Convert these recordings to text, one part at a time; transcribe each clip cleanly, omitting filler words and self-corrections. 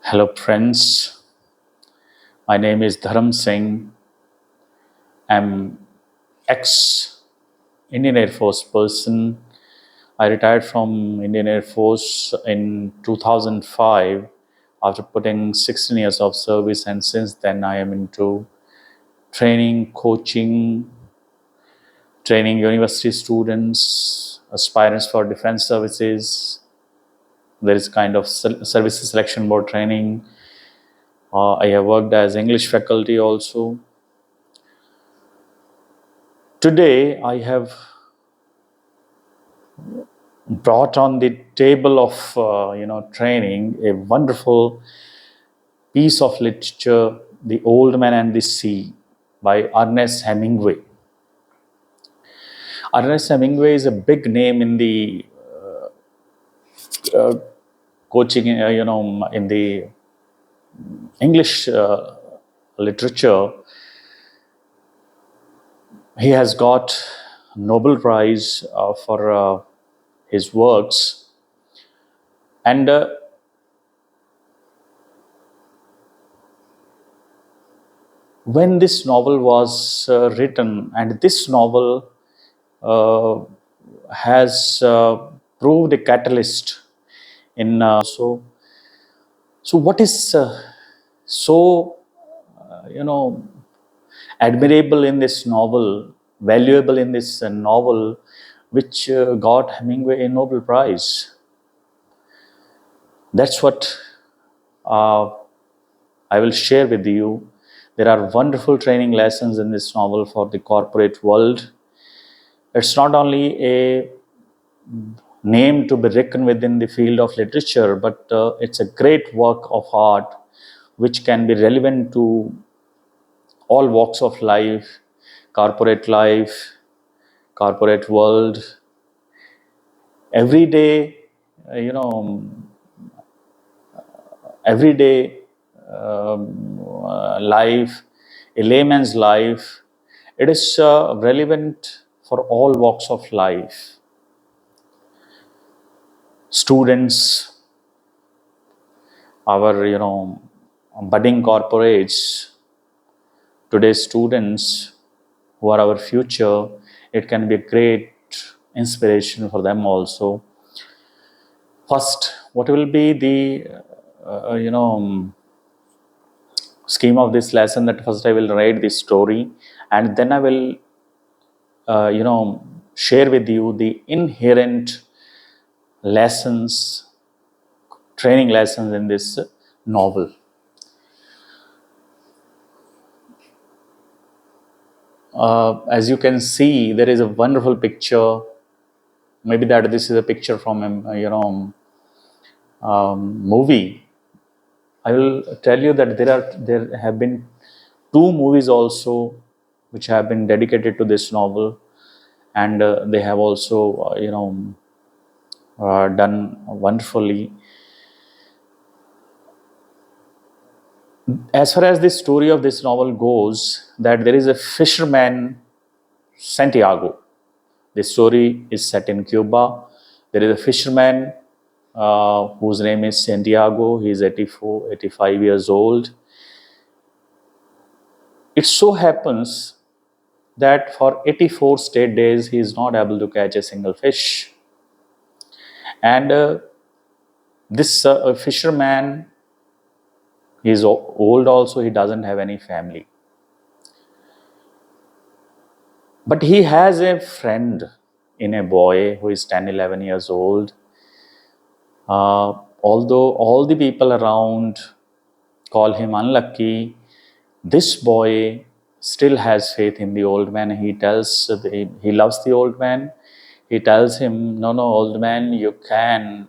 Hello friends, my name is Dharam Singh. I'm ex-Indian Air Force person. I retired from Indian Air Force in 2005 after putting 16 years of service, and since then I am into training, coaching, training university students, aspirants for defense services. There is kind of services selection board training. I have worked as English faculty also. Today, I have brought on the table of training a wonderful piece of literature, The Old Man and the Sea, by Ernest Hemingway. Ernest Hemingway is a big name in the coaching, in the English literature. He has got Nobel Prize for his works, and when this novel was written, and this novel uh, has proved a catalyst in so what is so admirable in this novel, valuable in this novel, which got Hemingway a Nobel Prize? That's what I will share with you. There are wonderful training lessons in this novel for the corporate world. It's not only a name to be reckoned within the field of literature, but it's a great work of art which can be relevant to all walks of life, corporate world. Every day, everyday life, a layman's life, it is relevant for all walks of life. Students, our budding corporates, today's students who are our future, it can be a great inspiration for them also. First, what will be the scheme of this lesson? That first I will write this story, and then I will share with you the inherent lessons, training lessons in this novel. As you can see, there is a wonderful picture. Maybe that this is a picture from a movie. I will tell you that there have been 2 movies also which have been dedicated to this novel, and they have also done wonderfully. As far as the story of this novel goes, that there is a fisherman, Santiago. The story is set in Cuba. There is a fisherman whose name is Santiago. He is 85 years old. It so happens that for 84 straight days, he is not able to catch a single fish. And this fisherman, he is old also, he doesn't have any family. But he has a friend in a boy who is 10, 11 years old. Although all the people around call him unlucky, this boy still has faith in the old man. He loves the old man. He tells him, no, old man, you can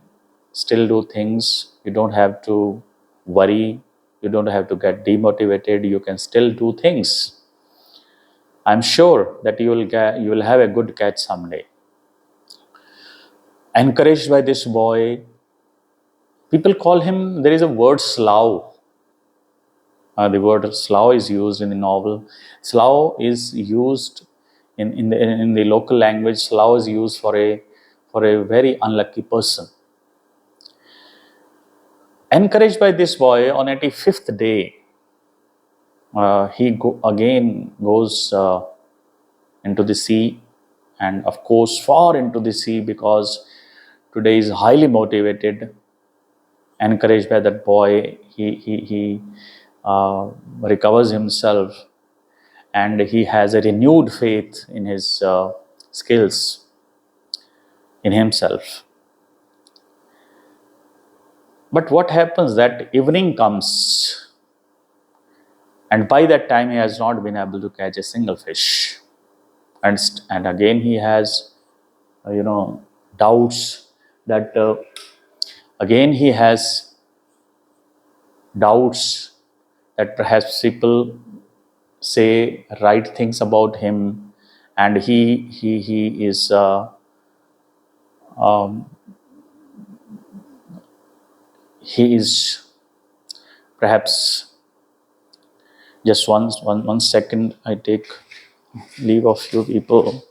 still do things. You don't have to worry. You don't have to get demotivated. You can still do things. I'm sure that you will have a good catch someday. Encouraged by this boy, people call him, there is a word slough. The word slough is used in the novel. Slough is used in the local language. Slough is used for a very unlucky person. Encouraged by this boy, on 85th day, he again goes into the sea, and of course far into the sea, because today is highly motivated, encouraged by that boy. He recovers himself, and he has a renewed faith in his skills, in himself. But what happens, that evening comes, and by that time he has not been able to catch a single fish, and again he has doubts, that again he has doubts that perhaps people say right things about him, and he is um, he is perhaps, just one second, I take leave of few people.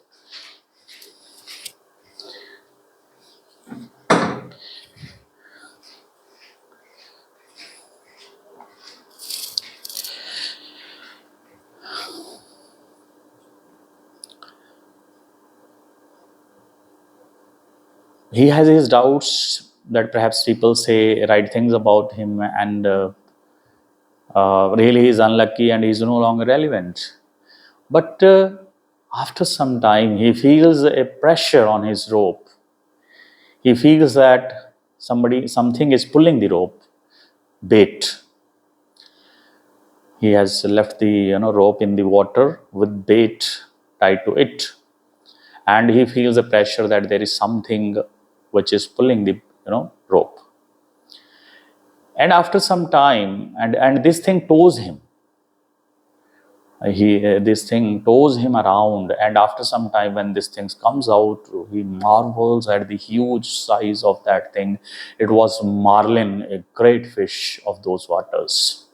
He has his doubts that perhaps people say right things about him, and really he's unlucky and he's no longer relevant. But after some time, he feels a pressure on his rope. He feels that something is pulling the rope, bait. He has left the rope in the water with bait tied to it, and he feels a pressure that there is something which is pulling the rope. And after some time, and this thing tows him. This thing tows him around, and after some time, when this thing comes out, he marvels at the huge size of that thing. It was marlin, a great fish of those waters.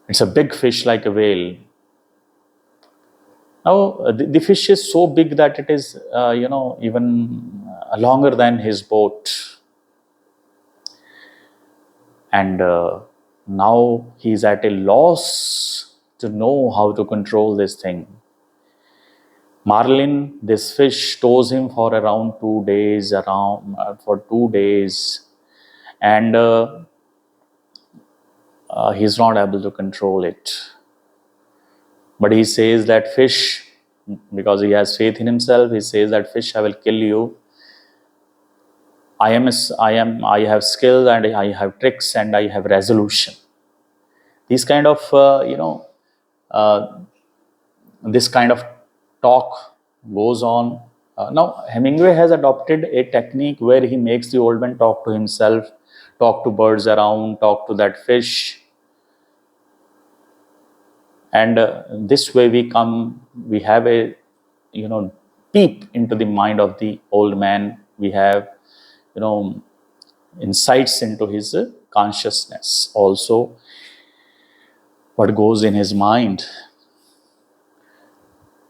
It's a big fish, like a whale. Now the fish is so big that it is even longer than his boat, and now he's at a loss to know how to control this thing. Marlin, this fish, tows him for around 2 days, and he's not able to control it. But he says that fish, because he has faith in himself, he says that fish, I will kill you. I have skill, and I have tricks, and I have resolution. These kind of uh, this kind of talk goes on. Now, Hemingway has adopted a technique where he makes the old man talk to himself, talk to birds around, talk to that fish. And this way we have a, peep into the mind of the old man. We have, insights into his consciousness, also what goes in his mind.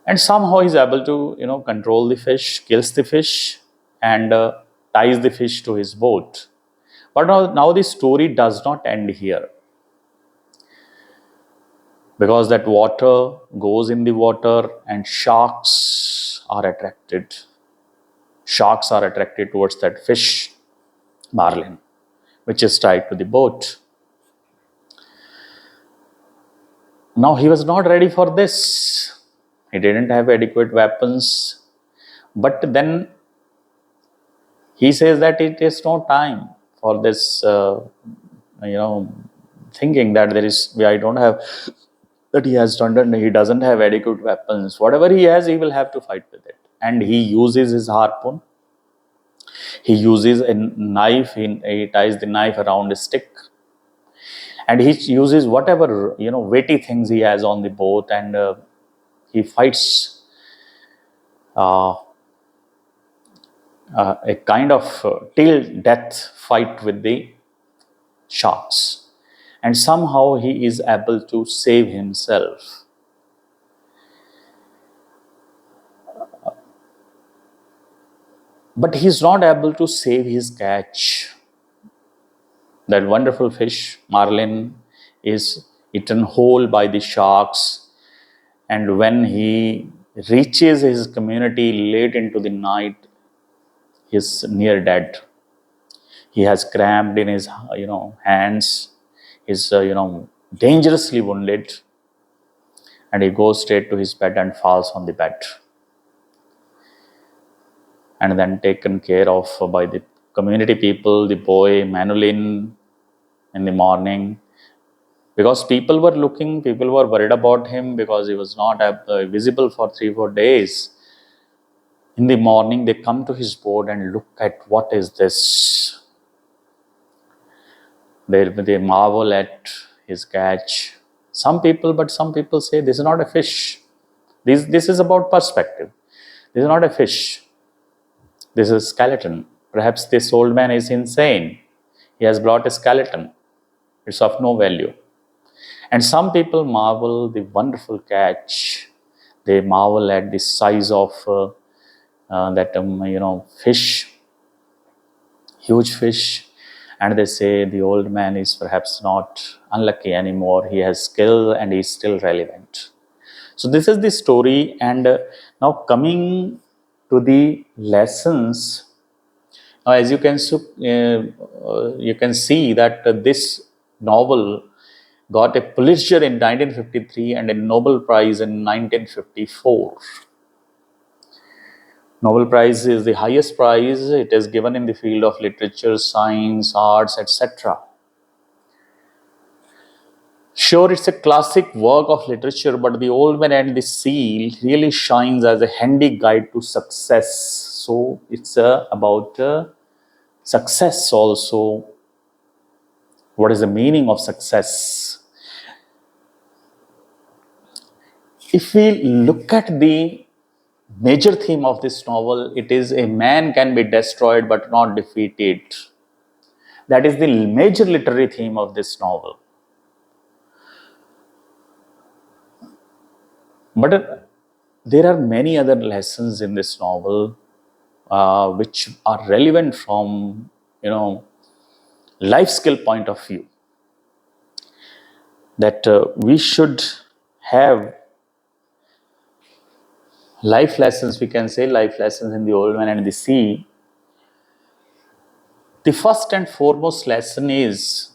And somehow he's able to control the fish, kills the fish, and ties the fish to his boat. But now the story does not end here, because that water goes in the water, and sharks are attracted towards that fish, marlin, which is tied to the boat. Now he was not ready for this. He didn't have adequate weapons. But then he says that it is no time for this, thinking that I don't have, that he has done, he doesn't have adequate weapons. Whatever he has, he will have to fight with it. And he uses his harpoon. He uses a knife. He ties the knife around a stick. And he uses whatever, weighty things he has on the boat, and he fights uh, a kind of till death fight with the sharks. And somehow he is able to save himself. But he is not able to save his catch. That wonderful fish, marlin, is eaten whole by the sharks. And when he reaches his community late into the night, he is near dead. He has cramped in his, hands. He's, dangerously wounded. And he goes straight to his bed and falls on the bed. And then taken care of by the community people, the boy, Manolin, in the morning. Because people were worried about him because he was not visible for 3-4 days. In the morning, they come to his boat and look at what is this. They marvel at his catch. Some people say this is not a fish. This is about perspective. This is not a fish. This is a skeleton. Perhaps this old man is insane. He has brought a skeleton. It's of no value. And some people marvel the wonderful catch. They marvel at the size of that fish, huge fish. And they say the old man is perhaps not unlucky anymore. He has skill and he is still relevant. So this is the story. And now coming to the lessons, as you can see that this novel got a Pulitzer in 1953 and a Nobel Prize in 1954. Nobel Prize is the highest prize. It is given in the field of literature, science, arts, etc. Sure, it's a classic work of literature, but The Old Man and the Sea really shines as a handy guide to success. So it's about success also. What is the meaning of success? If we look at the major theme of this novel, it is a man can be destroyed but not defeated. That is the major literary theme of this novel. But there are many other lessons in this novel which are relevant from, life skill point of view. That we should have life lessons, we can say life lessons in The Old Man and the Sea. The first and foremost lesson is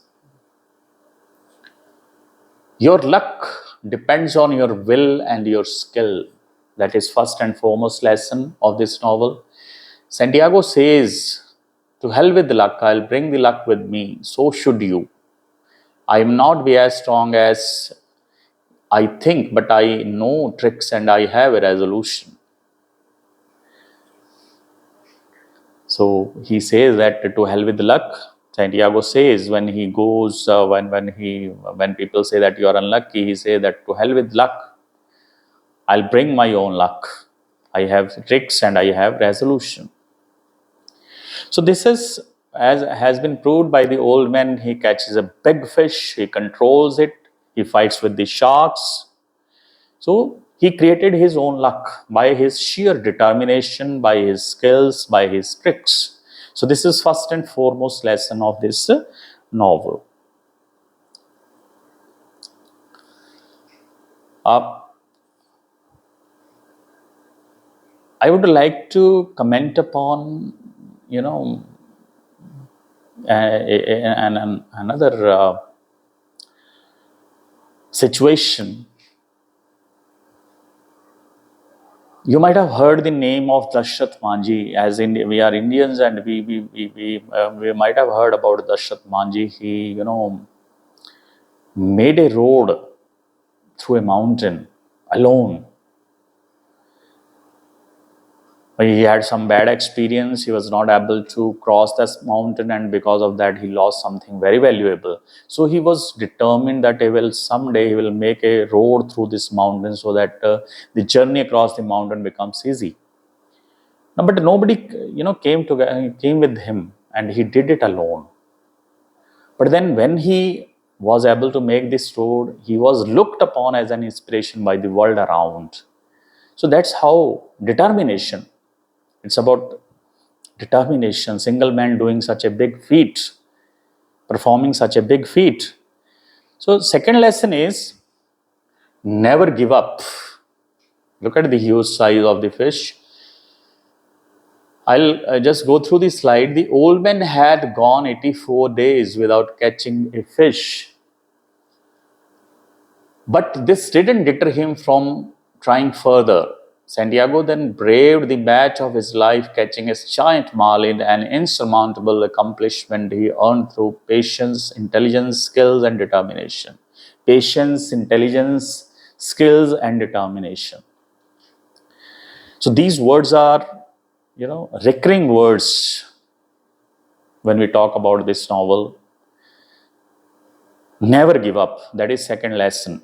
your luck depends on your will and your skill. That is first and foremost lesson of this novel. Santiago says, to hell with the luck, I'll bring the luck with me. So should you. I am not be as strong as I think, but I know tricks and I have a resolution. So he says that to hell with the luck. Santiago says when he goes, when people say that you are unlucky, he says that to hell with luck. I'll bring my own luck. I have tricks and I have resolution. So this is, as has been proved by the old man, he catches a big fish, he controls it, he fights with the sharks. So he created his own luck by his sheer determination, by his skills, by his tricks. So this is first and foremost lesson of this novel. I would like to comment upon, another situation. You might have heard the name of Dashrath Manjhi. As in, we are Indians, and we might have heard about Dashrath Manjhi. He, made a road through a mountain alone. He had some bad experience. He was not able to cross this mountain, and because of that, he lost something very valuable. So he was determined that someday he will make a road through this mountain so that the journey across the mountain becomes easy. No, but nobody, came with him, and he did it alone. But then, when he was able to make this road, he was looked upon as an inspiration by the world around. So that's how determination. It's about determination. Single man doing such a big feat. performing such a big feat. So second lesson is never give up. Look at the huge size of the fish. I'll just go through the slide. The old man had gone 84 days without catching a fish. But this didn't deter him from trying further. Santiago then braved the match of his life, catching a giant marlin, an insurmountable accomplishment he earned through patience, intelligence, skills, and determination. Patience, intelligence, skills, and determination. So these words are, recurring words when we talk about this novel. Never give up. That is second lesson.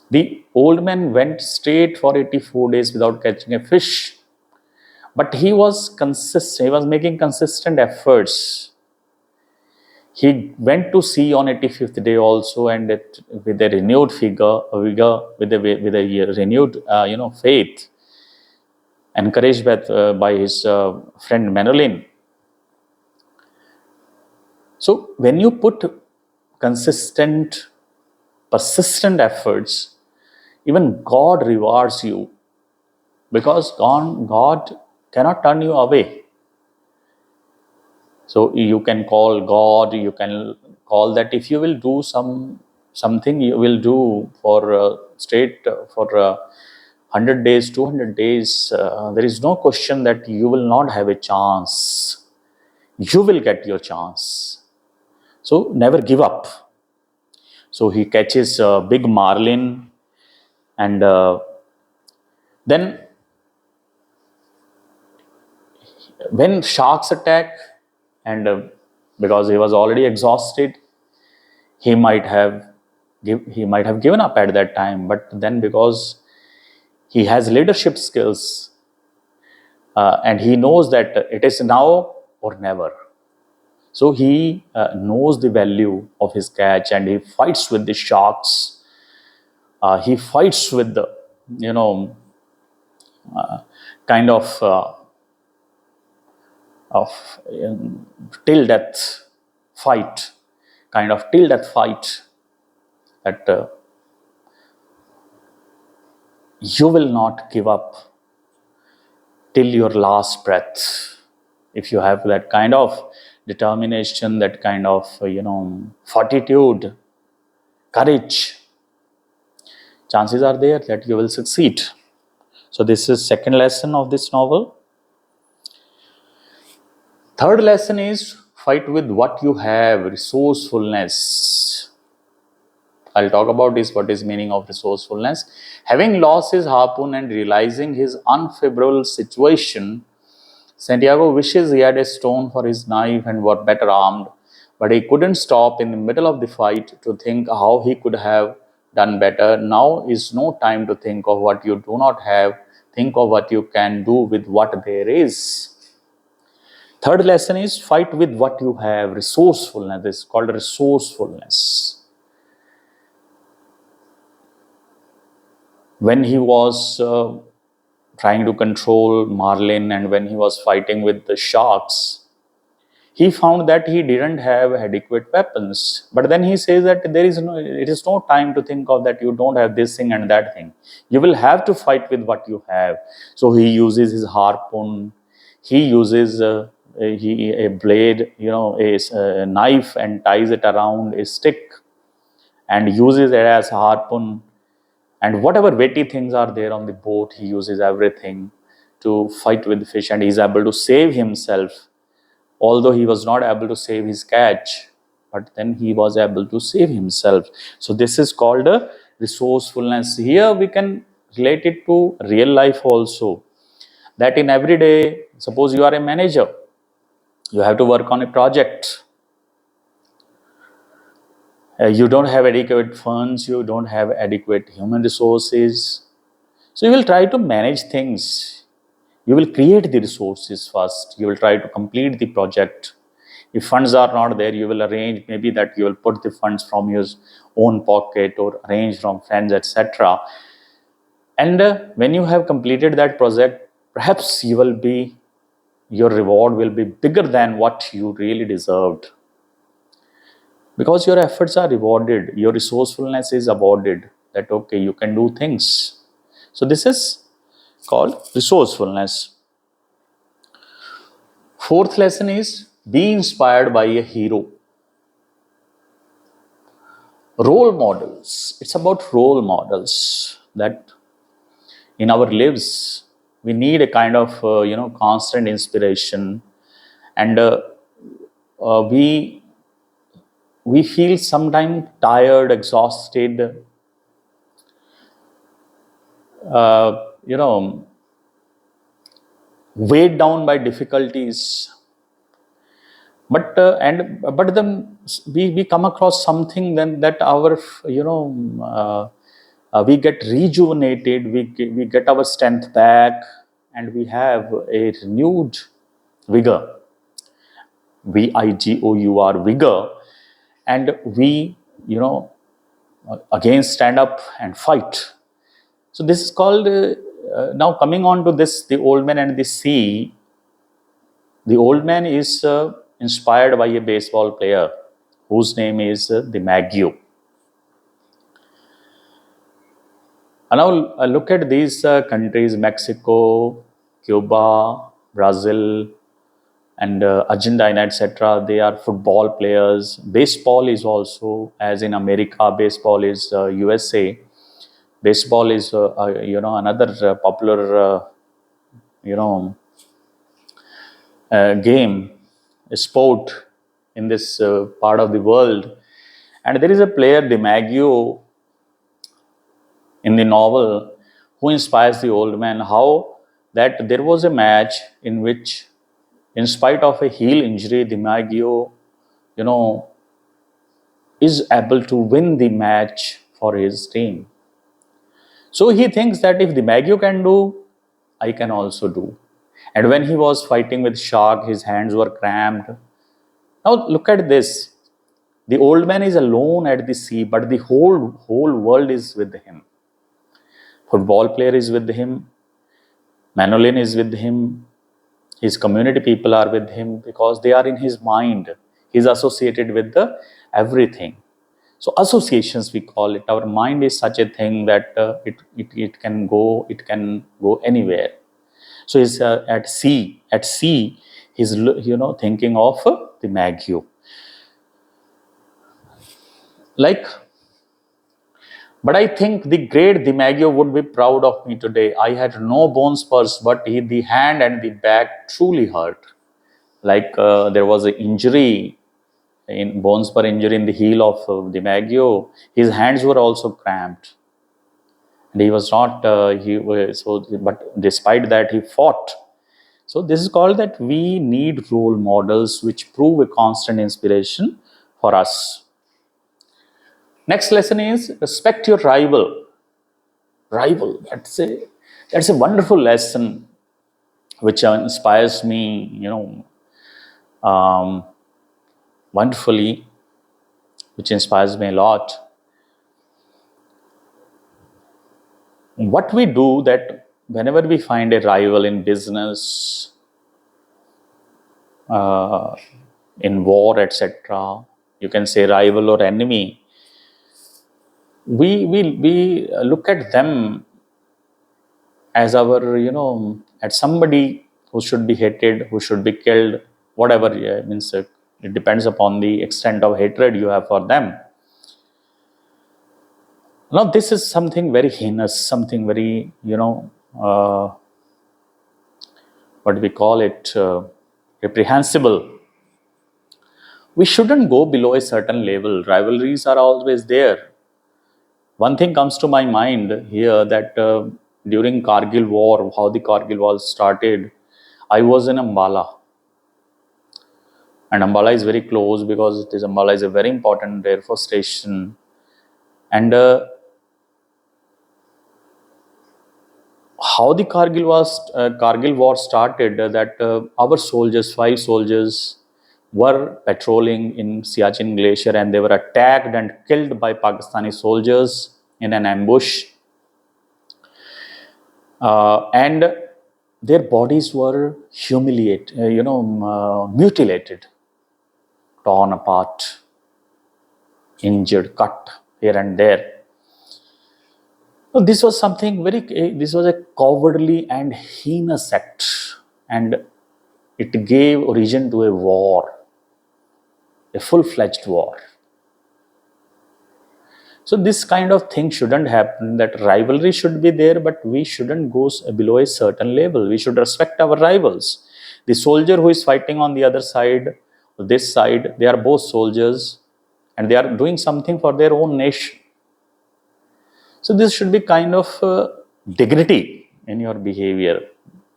The old man went straight for 84 days without catching a fish. But he was consistent. He was making consistent efforts. He went to sea on 85th day also, and with a renewed vigor, with a renewed, faith, encouraged by his friend Manolin. So when you put consistent, persistent efforts, even God rewards you, because God cannot turn you away. So you can call God, you can call that if you will do something you will do for for 100 days, 200 days, there is no question that you will not have a chance. You will get your chance. So never give up. So he catches a big marlin, and then when sharks attack, and because he was already exhausted, he might have given up at that time. But then, because he has leadership skills, and he knows that it is now or never. So he knows the value of his catch, and he fights with the sharks. He fights with the, kind of till death fight, that you will not give up till your last breath. If you have that kind of determination, that kind of, fortitude, courage, chances are there that you will succeed. So this is second lesson of this novel. Third lesson is fight with what you have, resourcefulness. I'll talk about this, what is meaning of resourcefulness. Having lost his harpoon and realizing his unfavorable situation, Santiago wishes he had a stone for his knife and were better armed, but he couldn't stop in the middle of the fight to think how he could have done better. Now is no time to think of what you do not have. Think of what you can do with what there is. Third lesson is fight with what you have, resourcefulness. This is called resourcefulness. When he was trying to control marlin, and when he was fighting with the sharks, he found that he didn't have adequate weapons. But then he says that it is no time to think of that you don't have this thing and that thing. You will have to fight with what you have. So he uses his harpoon, he uses a blade, a knife, and ties it around a stick and uses it as a harpoon. And whatever weighty things are there on the boat, he uses everything to fight with the fish, and he is able to save himself. Although he was not able to save his catch, but then he was able to save himself. So this is called a resourcefulness. Here we can relate it to real life also. That in every day, suppose you are a manager, you have to work on a project. You don't have adequate funds, you don't have adequate human resources. So you will try to manage things. You will create the resources first. You will try to complete the project. If funds are not there, you will arrange, maybe that you will put the funds from your own pocket or arrange from friends, etc. And when you have completed that project, perhaps your reward will be bigger than what you really deserved. because your efforts are rewarded, your resourcefulness is awarded, that okay, you can do things. So this is called resourcefulness. Fourth lesson is be inspired by a hero. Role models. It's about role models, that in our lives we need a kind of constant inspiration, and we feel sometimes tired, exhausted, you know, weighed down by difficulties. But then we come across something then that our we get rejuvenated, we get our strength back, and we have a renewed vigor, vigor, and we again stand up and fight. So this is called now coming on to this, the old man and the sea. The old man is inspired by a baseball player whose name is the Maggio. And now look at these countries: Mexico, Cuba, Brazil, and Argentina, etc. They are football players. Baseball is also, as in America, baseball is USA. Baseball is another popular you know game, a sport in this part of the world. And there is a player, DiMaggio, in the novel, who inspires the old man. How that there was a match in which, in spite of a heel injury, DiMaggio, is able to win the match for his team. So he thinks that if DiMaggio can do, I can also do. And when he was fighting with shark, his hands were cramped. Now look at this. The old man is alone at the sea, but the whole world is with him. Football player is with him. Manolin is with him. His community people are with him because they are in his mind. He's associated with the everything. So associations, we call it. Our mind is such a thing that it can go anywhere. So he's at sea. At sea, he's thinking of the Maggio. But I think the great DiMaggio would be proud of me today. I had no bone spurs, but the hand and the back truly hurt. There was an injury, in bone spur injury in the heel of DiMaggio. His hands were also cramped, and he was not. But despite that, he fought. So this is called that we need role models which prove a constant inspiration for us. Next lesson is respect your rival. That's a wonderful lesson which inspires me, wonderfully, which inspires me a lot. What we do, that whenever we find a rival in business, in war, etc., you can say rival or enemy, we look at them as our, at somebody who should be hated, who should be killed, whatever. Means it depends upon the extent of hatred you have for them. Now this is something very heinous, something very, what we call it, reprehensible. We shouldn't go below a certain level. Rivalries are always there. One thing comes to my mind here, that during Kargil war, how the Kargil war started, I was in Ambala. And Ambala is very close because Ambala is a very important Air Force station. And how the Kargil war started, that our soldiers, 5 soldiers, were patrolling in Siachen Glacier, and they were attacked and killed by Pakistani soldiers in an ambush. And their bodies were mutilated, torn apart. injured, cut here and there. So this was something this was a cowardly and heinous act, and it gave origin to a war, a full-fledged war. So this kind of thing shouldn't happen, that rivalry should be there, but we shouldn't go below a certain level. We should respect our rivals. The soldier who is fighting on the other side, this side, they are both soldiers and they are doing something for their own nation. So this should be kind of dignity in your behavior,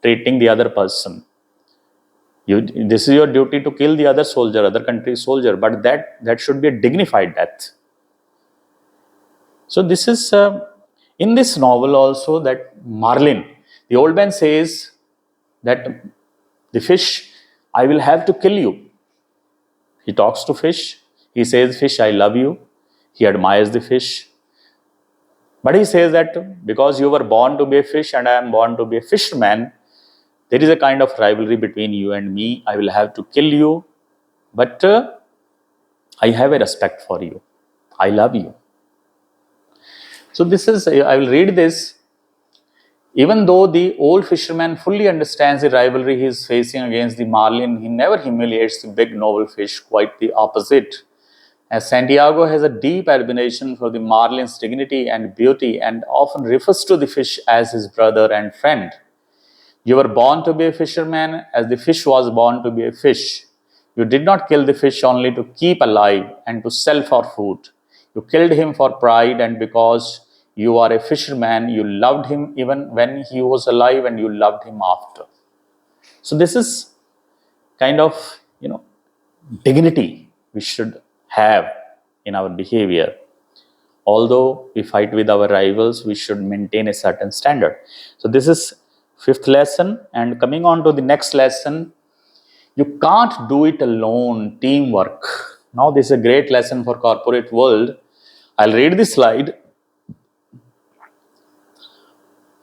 treating the other person. This is your duty to kill the other soldier, other country's soldier, but that should be a dignified death. So this is in this novel also, that Marlin, the old man says that the fish, I will have to kill you. He talks to fish. He says, fish, I love you. He admires the fish. But he says that because you were born to be a fish and I am born to be a fisherman, there is a kind of rivalry between you and me. I will have to kill you. But I have a respect for you. I love you. So this is, I will read this. Even though the old fisherman fully understands the rivalry he is facing against the marlin, he never humiliates the big noble fish, quite the opposite. As Santiago has a deep admiration for the marlin's dignity and beauty and often refers to the fish as his brother and friend. You were born to be a fisherman as the fish was born to be a fish. You did not kill the fish only to keep alive and to sell for food. You killed him for pride, and because you are a fisherman, you loved him even when he was alive and you loved him after. So this is kind of, dignity we should have in our behavior. Although we fight with our rivals, we should maintain a certain standard. So this is fifth lesson. And coming on to the next lesson, you can't do it alone, teamwork. Now this is a great lesson for corporate world. I'll read the slide.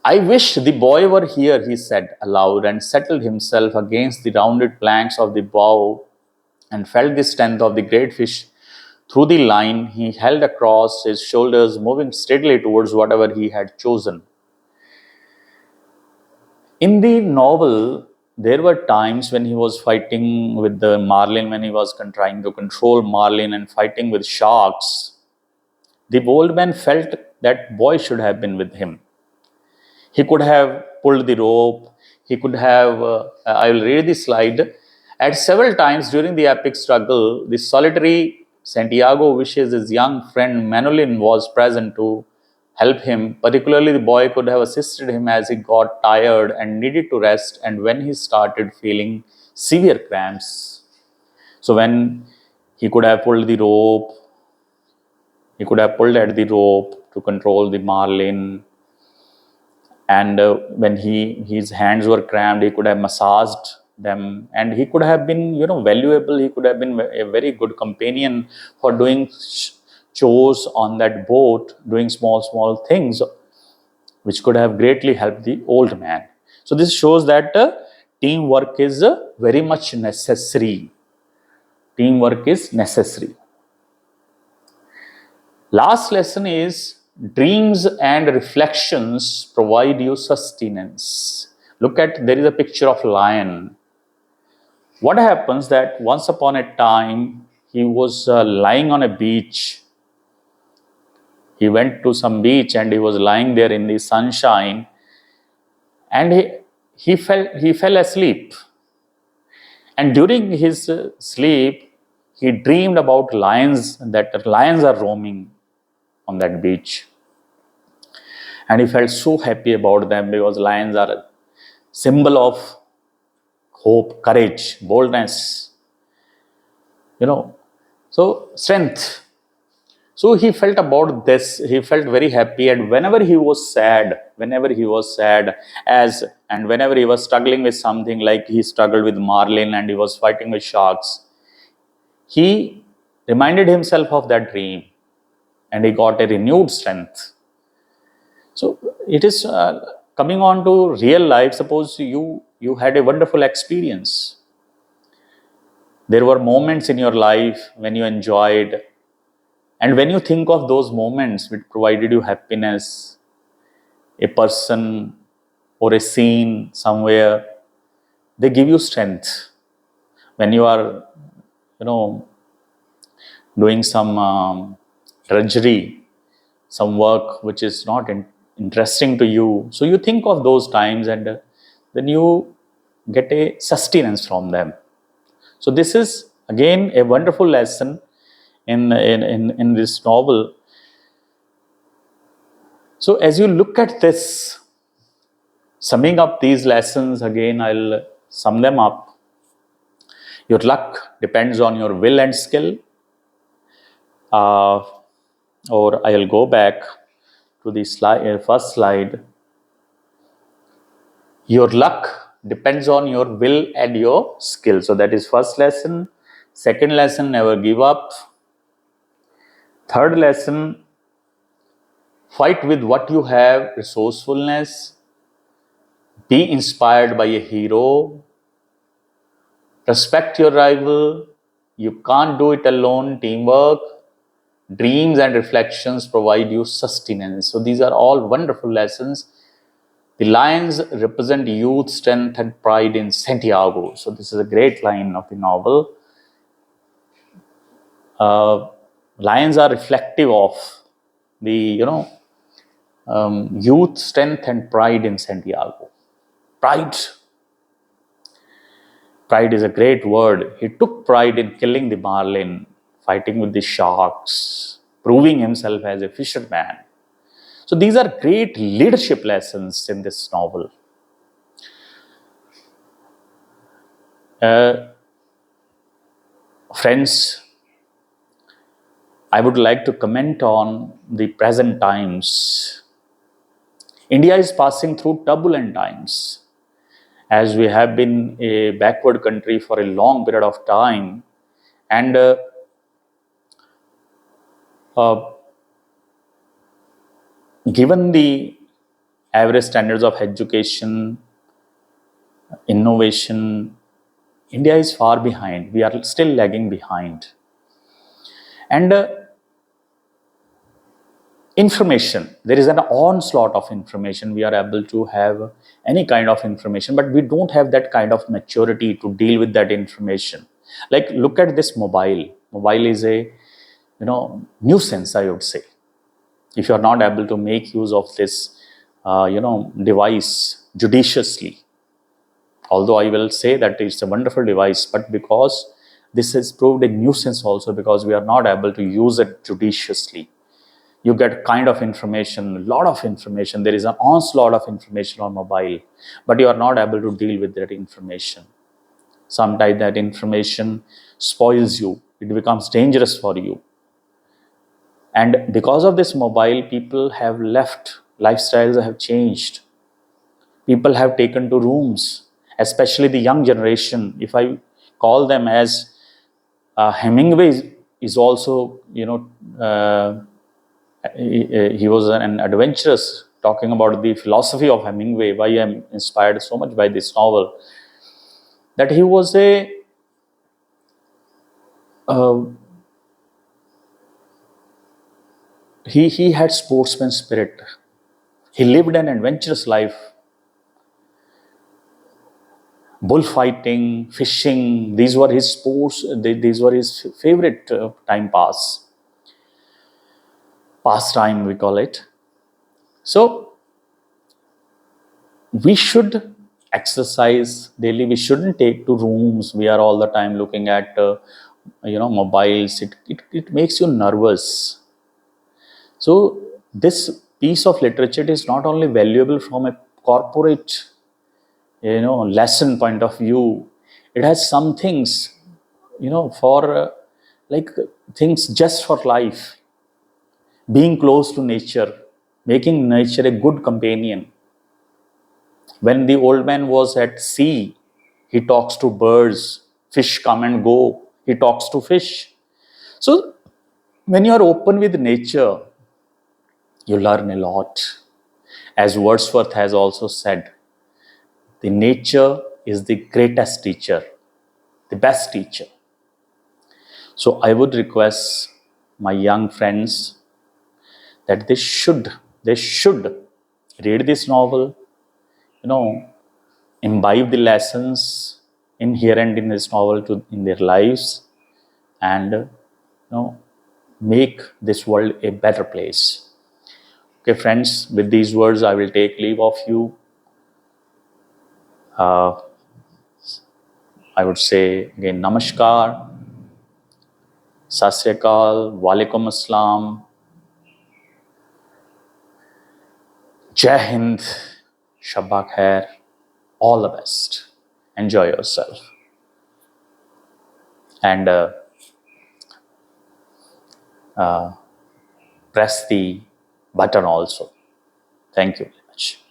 I wish the boy were here, he said aloud, and settled himself against the rounded planks of the bow and felt the strength of the great fish through the line he held across his shoulders, moving steadily towards whatever he had chosen. In the novel, there were times when he was fighting with the marlin, when he was trying to control marlin and fighting with sharks. The old man felt that boy should have been with him. He could have pulled the rope. He could have, I will read the slide. At several times during the epic struggle, the solitary Santiago wishes his young friend Manolin was present to help him. Particularly, the boy could have assisted him as he got tired and needed to rest, and when he started feeling severe cramps. So when he could have pulled the rope, he could have pulled at the rope to control the marlin. And when his hands were cramped, he could have massaged them, and he could have been, valuable. He could have been a very good companion for doing chores on that boat, doing small things, which could have greatly helped the old man. So this shows that teamwork is very much necessary. Teamwork is necessary. Last lesson is, dreams and reflections provide you sustenance. Look at, there is a picture of lion. What happens that once upon a time, he was lying on a beach. He went to some beach and he was lying there in the sunshine, and he fell asleep. And during his sleep, he dreamed about lions, that lions are roaming on that beach. And he felt so happy about them, because lions are a symbol of hope, courage, boldness, so strength. So he felt about this, he felt very happy, and whenever he was sad, and whenever he was struggling with something, like he struggled with marlin and he was fighting with sharks, he reminded himself of that dream and he got a renewed strength. So it is coming on to real life. Suppose you had a wonderful experience. There were moments in your life when you enjoyed, And when you think of those moments which provided you happiness, a person or a scene somewhere, they give you strength. When you are, doing some drudgery, some work which is not interesting to you, so you think of those times, and then you get a sustenance from them. So this is again a wonderful lesson in this novel. So as you look at this, summing up these lessons, again I'll sum them up. Your luck depends on your will and skill. Or I'll go back to the first slide. Your luck depends on your will and your skill. So that is first lesson. Second lesson, never give up. Third lesson, fight with what you have, resourcefulness. Be inspired by a hero. Respect your rival. You can't do it alone, teamwork. Dreams and reflections provide you sustenance. So these are all wonderful lessons. The lions represent youth, strength, and pride in Santiago. So this is a great line of the novel. Lions are reflective of the, youth, strength, and pride in Santiago. Pride is a great word. He took pride in killing the marlin, fighting with the sharks, proving himself as a fisherman. So these are great leadership lessons in this novel. Friends, I would like to comment on the present times. India is passing through turbulent times, as we have been a backward country for a long period of time. And given the average standards of education, innovation, India is far behind. We are still lagging behind. And information, there is an onslaught of information. We are able to have any kind of information, but we don't have that kind of maturity to deal with that information. Like, look at this mobile. Mobile is a, nuisance, I would say. If you are not able to make use of this, device judiciously, although I will say that it's a wonderful device, but because this has proved a nuisance also, because we are not able to use it judiciously. You get kind of information, a lot of information. There is an onslaught of information on mobile, but you are not able to deal with that information. Sometimes that information spoils you. It becomes dangerous for you. And because of this mobile, people have left, lifestyles have changed. People have taken to rooms, especially the young generation. If I call them as Hemingway is also, he was an adventurous, talking about the philosophy of Hemingway, why I am inspired so much by this novel, that he was he had sportsman spirit. He lived an adventurous life. Bullfighting, fishing, these were his sports, these were his favorite pastime, we call it. So we should exercise daily. We shouldn't take to rooms. We are all the time looking at mobiles. It makes you nervous. So this piece of literature is not only valuable from a corporate lesson point of view. It has some things for like things just for life. Being close to nature, making nature a good companion. When the old man was at sea, he talks to birds. Fish come and go, he talks to fish. So when you are open with nature, you learn a lot. As Wordsworth has also said, the nature is the greatest teacher, the best teacher. So I would request my young friends that they should read this novel, you know, imbibe the lessons inherent in this novel in their lives, and make this world a better place. Okay, friends, with these words, I will take leave of you. Uh, I would say again, Namaskar, Sat Sri Akal, Walaikum Assalam, Jai Hind, Shabba Khair, all the best. Enjoy yourself. And press the button also. Thank you very much.